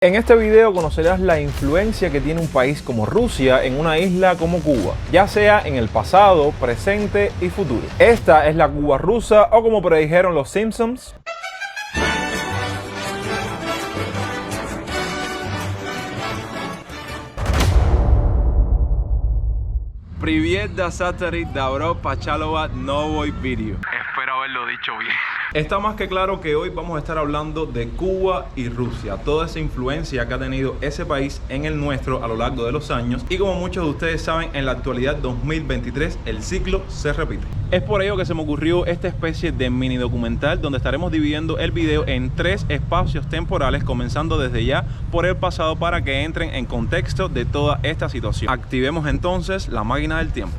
En este video conocerás la influencia que tiene un país como Rusia en una isla como Cuba, ya sea en el pasado, presente y futuro. Esta es la Cuba rusa, o como predijeron los Simpsons, Привет, Dasatari, Dobro, Pachalova, Новый Video. Espero haberlo dicho bien. Está más que claro que hoy vamos a estar hablando de Cuba y Rusia, toda esa influencia que ha tenido ese país en el nuestro a lo largo de los años, y como muchos de ustedes saben, en la actualidad 2023 el ciclo se repite. Es por ello que se me ocurrió esta especie de mini documental donde estaremos dividiendo el video en 3 espacios temporales, comenzando desde ya por el pasado para que entren en contexto de toda esta situación. Activemos entonces la máquina del tiempo.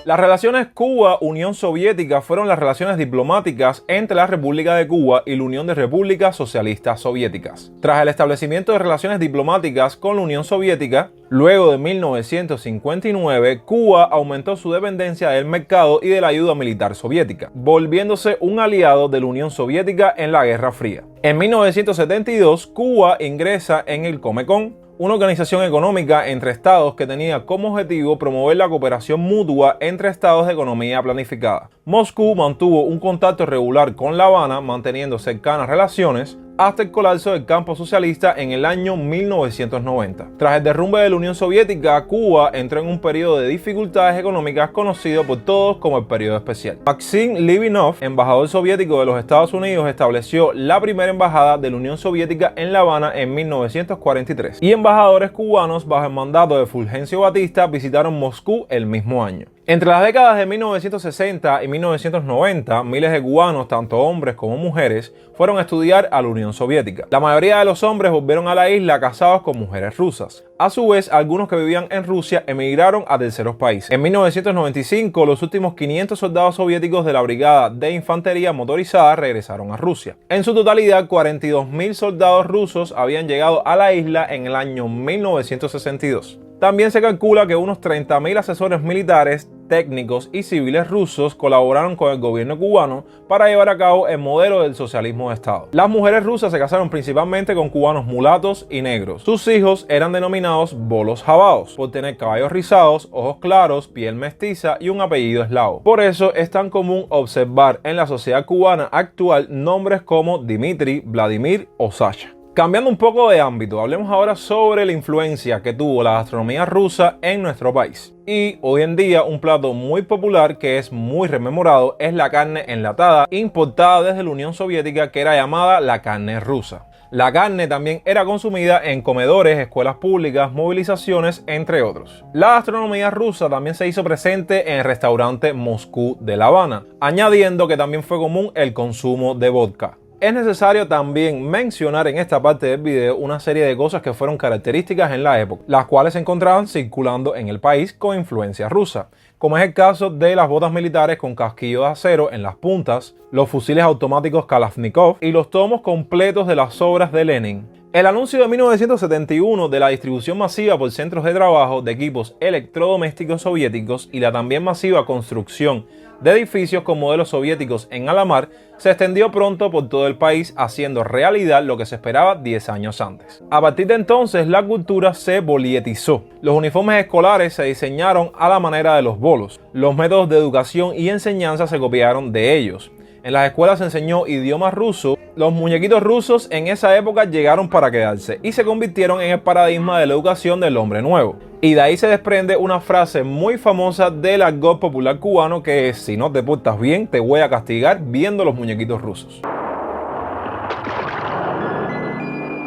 Las relaciones Cuba-Unión Soviética fueron las relaciones diplomáticas entre la República de Cuba y la Unión de Repúblicas Socialistas Soviéticas. Tras el establecimiento de relaciones diplomáticas con la Unión Soviética, luego de 1959, Cuba aumentó su dependencia del mercado y de la ayuda militar soviética, volviéndose un aliado de la Unión Soviética en la Guerra Fría. En 1972, Cuba ingresa en el Comecon, una organización económica entre estados que tenía como objetivo promover la cooperación mutua entre estados de economía planificada. Moscú mantuvo un contacto regular con La Habana, manteniendo cercanas relaciones hasta el colapso del campo socialista en el año 1990. Tras el derrumbe de la Unión Soviética, Cuba entró en un periodo de dificultades económicas conocido por todos como el periodo especial. Maxim Levinov, embajador soviético de los Estados Unidos, estableció la primera embajada de la Unión Soviética en La Habana en 1943, y embajadores cubanos bajo el mandato de Fulgencio Batista visitaron Moscú el mismo año. Entre las décadas de 1960 y 1990, miles de cubanos, tanto hombres como mujeres, fueron a estudiar a la Unión Soviética. La mayoría de los hombres volvieron a la isla casados con mujeres rusas. A su vez, algunos que vivían en Rusia emigraron a terceros países. En 1995, los últimos 500 soldados soviéticos de la Brigada de Infantería Motorizada regresaron a Rusia. En su totalidad, 42.000 soldados rusos habían llegado a la isla en el año 1962. También se calcula que unos 30.000 asesores militares, técnicos y civiles rusos colaboraron con el gobierno cubano para llevar a cabo el modelo del socialismo de Estado. Las mujeres rusas se casaron principalmente con cubanos mulatos y negros. Sus hijos eran denominados bolos jabaos, por tener cabellos rizados, ojos claros, piel mestiza y un apellido eslavo. Por eso es tan común observar en la sociedad cubana actual nombres como Dmitri, Vladimir o Sasha. Cambiando un poco de ámbito, hablemos ahora sobre la influencia que tuvo la gastronomía rusa en nuestro país. Y hoy en día un plato muy popular que es muy rememorado es la carne enlatada, importada desde la Unión Soviética, que era llamada la carne rusa. La carne también era consumida en comedores, escuelas públicas, movilizaciones, entre otros. La gastronomía rusa también se hizo presente en el restaurante Moscú de La Habana, añadiendo que también fue común el consumo de vodka. Es necesario también mencionar en esta parte del video una serie de cosas que fueron características en la época, las cuales se encontraban circulando en el país con influencia rusa, como es el caso de las botas militares con casquillo de acero en las puntas, los fusiles automáticos Kalashnikov y los tomos completos de las obras de Lenin. El anuncio de 1971 de la distribución masiva por centros de trabajo de equipos electrodomésticos soviéticos y la también masiva construcción de edificios con modelos soviéticos en Alamar se extendió pronto por todo el país, haciendo realidad lo que se esperaba 10 años antes. A partir de entonces, la cultura se bolietizó. Los uniformes escolares se diseñaron a la manera de los bolos. Los métodos de educación y enseñanza se copiaron de ellos. En las escuelas se enseñó idioma ruso. Los muñequitos rusos en esa época llegaron para quedarse y se convirtieron en el paradigma de la educación del hombre nuevo. Y de ahí se desprende una frase muy famosa del argot popular cubano que es: si no te portas bien, te voy a castigar viendo los muñequitos rusos.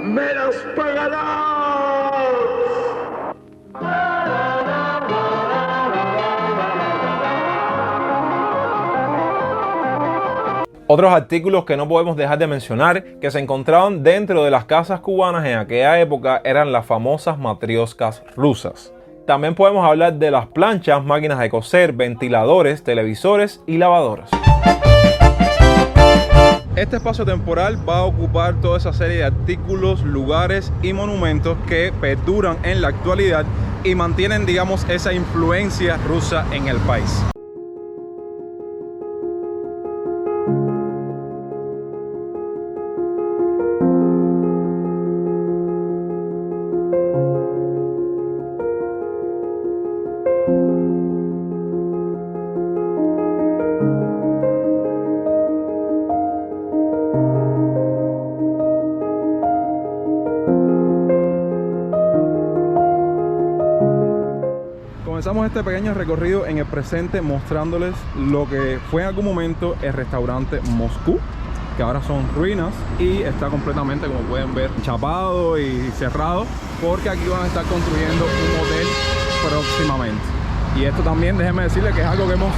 ¡Me las pagarás! Otros artículos que no podemos dejar de mencionar que se encontraban dentro de las casas cubanas en aquella época eran las famosas matrioscas rusas. También podemos hablar de las planchas, máquinas de coser, ventiladores, televisores y lavadoras. Este espacio temporal va a ocupar toda esa serie de artículos, lugares y monumentos que perduran en la actualidad y mantienen, digamos, esa influencia rusa en el país. Comenzamos este pequeño recorrido en el presente mostrándoles lo que fue en algún momento el restaurante Moscú, que ahora son ruinas y está completamente, como pueden ver, chapado y cerrado, porque aquí van a estar construyendo un hotel próximamente. Y esto también, déjenme decirles que es algo que hemos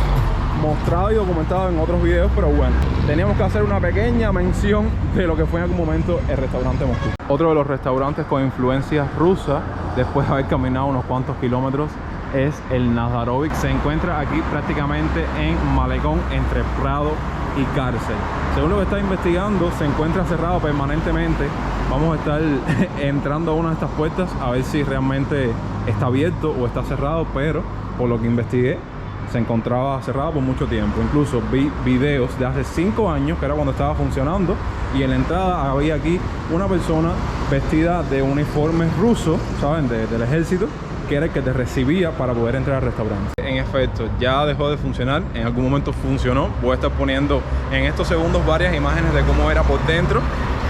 mostrado y documentado en otros videos, pero bueno, teníamos que hacer una pequeña mención de lo que fue en algún momento el restaurante Moscú. Otro de los restaurantes con influencia rusa, después de haber caminado unos cuantos kilómetros, es el Nazarovich. Se encuentra aquí prácticamente en malecón entre Prado y Cárcel. Según lo que está investigando, se encuentra cerrado permanentemente. Vamos a estar entrando a una de estas puertas a ver si realmente está abierto o está cerrado, pero por lo que investigué, se encontraba cerrado por mucho tiempo. Incluso vi videos de hace 5 años, que era cuando estaba funcionando, y en la entrada había aquí una persona vestida de uniforme ruso, ¿saben? Del ejército, que era el que te recibía para poder entrar al restaurante. En efecto, ya dejó de funcionar, en algún momento funcionó. Voy a estar poniendo en estos segundos varias imágenes de cómo era por dentro,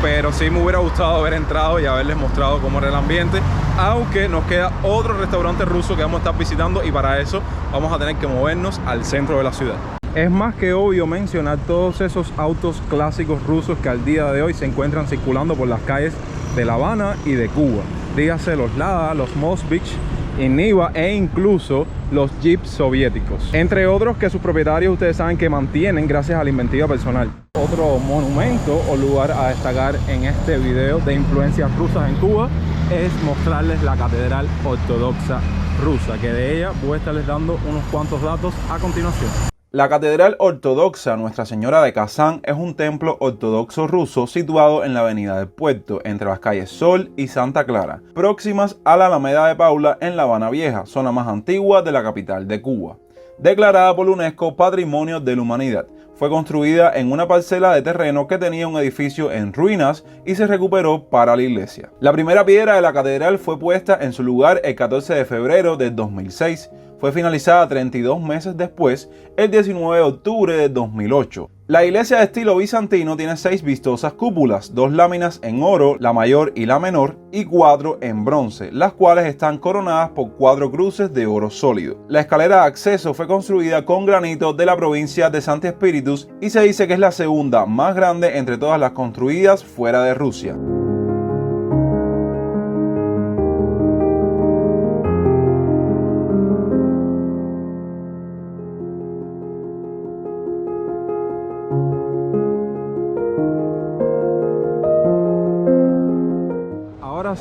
pero sí me hubiera gustado haber entrado y haberles mostrado cómo era el ambiente, aunque nos queda otro restaurante ruso que vamos a estar visitando, y para eso vamos a tener que movernos al centro de la ciudad. Es más que obvio mencionar todos esos autos clásicos rusos que al día de hoy se encuentran circulando por las calles de La Habana y de Cuba. Dígase los Lada, los Moskvich y Niva, e incluso los Jeeps soviéticos, entre otros que sus propietarios ustedes saben que mantienen gracias a la inventiva personal. Otro monumento o lugar a destacar en este video de influencias rusas en Cuba es mostrarles la Catedral Ortodoxa Rusa, que de ella voy a estarles dando unos cuantos datos a continuación. La Catedral Ortodoxa Nuestra Señora de Kazán es un templo ortodoxo ruso situado en la avenida del Puerto, entre las calles Sol y Santa Clara, próximas a la Alameda de Paula en La Habana Vieja, zona más antigua de la capital de Cuba. Declarada por la UNESCO Patrimonio de la Humanidad, fue construida en una parcela de terreno que tenía un edificio en ruinas y se recuperó para la iglesia. La primera piedra de la catedral fue puesta en su lugar el 14 de febrero de 2006. Fue finalizada 32 meses después, el 19 de octubre de 2008. La iglesia de estilo bizantino tiene 6 vistosas cúpulas, 2 láminas en oro, la mayor y la menor, y 4 en bronce, las cuales están coronadas por 4 cruces de oro sólido. La escalera de acceso fue construida con granito de la provincia de Santi Espíritus y se dice que es la segunda más grande entre todas las construidas fuera de Rusia.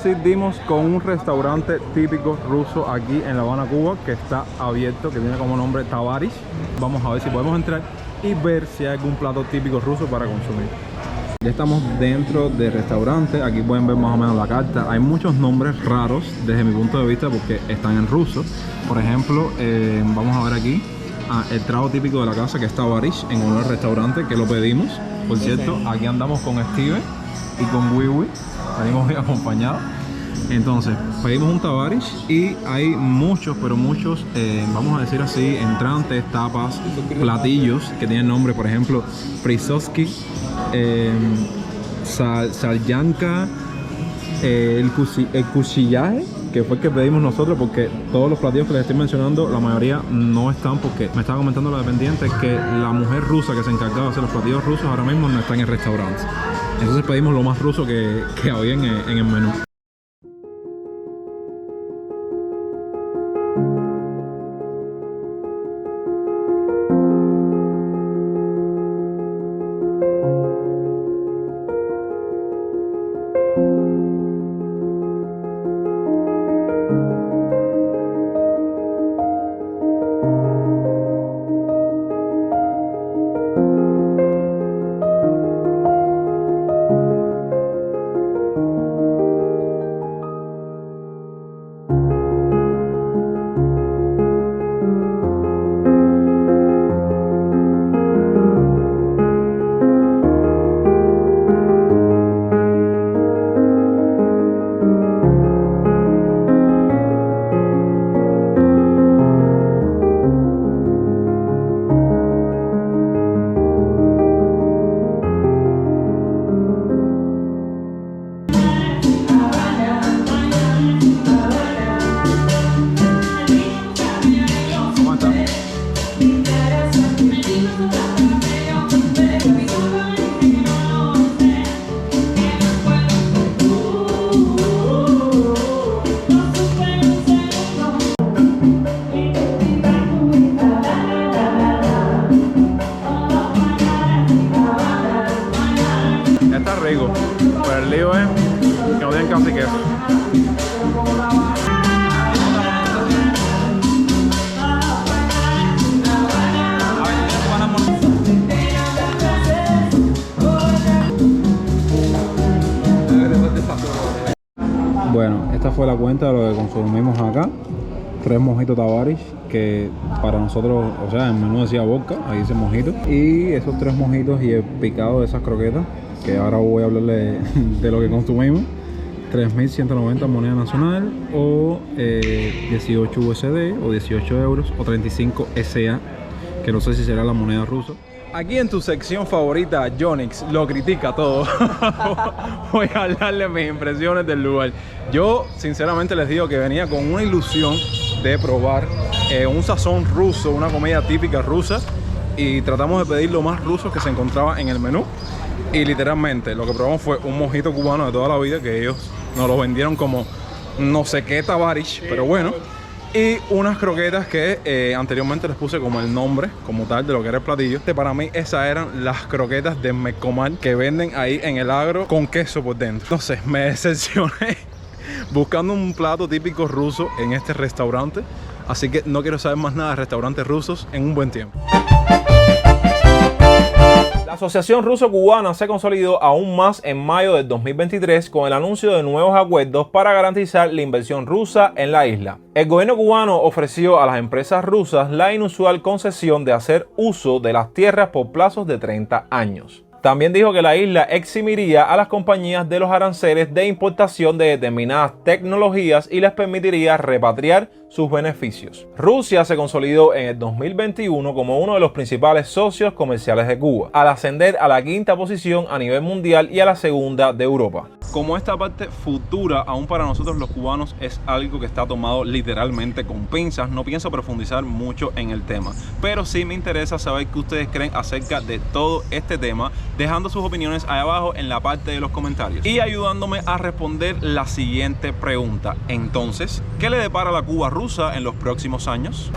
Sí, dimos con un restaurante típico ruso aquí en La Habana, Cuba, que está abierto, que tiene como nombre Tavarish. Vamos a ver si podemos entrar y ver si hay algún plato típico ruso para consumir. Ya estamos dentro del restaurante. Aquí pueden ver más o menos la carta. Hay muchos nombres raros desde mi punto de vista porque están en ruso. Por ejemplo, vamos a ver aquí el trago típico de la casa, que es Tavarish, en honor al restaurante, que lo pedimos. Por cierto, aquí andamos con Steven y con Wiwi. Salimos bien acompañados. Entonces pedimos un Tavarish y hay muchos, pero muchos, vamos a decir así, entrantes, tapas, platillos que tienen nombre, por ejemplo, Prisovsky, Salyanka, el cuchillaje, que fue el que pedimos nosotros, porque todos los platillos que les estoy mencionando, la mayoría no están, porque me estaba comentando la dependiente que la mujer rusa que se encargaba de hacer los platillos rusos ahora mismo no está en el restaurante. Entonces pedimos lo más ruso que había en el menú. El lío es que no tienen casi queso. Bueno, esta fue la cuenta de lo que consumimos acá. 3 mojitos Tavares, que para nosotros, o sea, en menú decía vodka, ahí dice mojito. Y esos 3 mojitos y el picado de esas croquetas, que ahora voy a hablarle de lo que consumimos. 3.190 moneda nacional o 18 USD o 18 euros o 35 SA, que no sé si será la moneda rusa. Aquí en tu sección favorita, Jonix lo critica todo. Voy a hablarle mis impresiones del lugar. Yo sinceramente les digo que venía con una ilusión de probar un sazón ruso, una comida típica rusa, y tratamos de pedir lo más ruso que se encontraba en el menú. Y literalmente lo que probamos fue un mojito cubano de toda la vida, que ellos nos lo vendieron como no sé qué Tavares, pero bueno. Y unas croquetas que anteriormente les puse como el nombre como tal de lo que era el platillo. Para mí esas eran las croquetas de Mecomal que venden ahí en el agro con queso por dentro. No sé, me decepcioné buscando un plato típico ruso en este restaurante. Así que no quiero saber más nada de restaurantes rusos en un buen tiempo. La asociación ruso-cubana se consolidó aún más en mayo del 2023 con el anuncio de nuevos acuerdos para garantizar la inversión rusa en la isla. El gobierno cubano ofreció a las empresas rusas la inusual concesión de hacer uso de las tierras por plazos de 30 años. También dijo que la isla eximiría a las compañías de los aranceles de importación de determinadas tecnologías y les permitiría repatriar sus beneficios. Rusia se consolidó en el 2021 como uno de los principales socios comerciales de Cuba, al ascender a la 5ª posición a nivel mundial y a la 2ª de Europa. Como esta parte futura, aún para nosotros los cubanos, es algo que está tomado literalmente con pinzas, no pienso profundizar mucho en el tema, pero sí me interesa saber qué ustedes creen acerca de todo este tema, dejando sus opiniones ahí abajo en la parte de los comentarios y ayudándome a responder la siguiente pregunta. Entonces, ¿qué le depara a la Cuba rusa en los próximos años?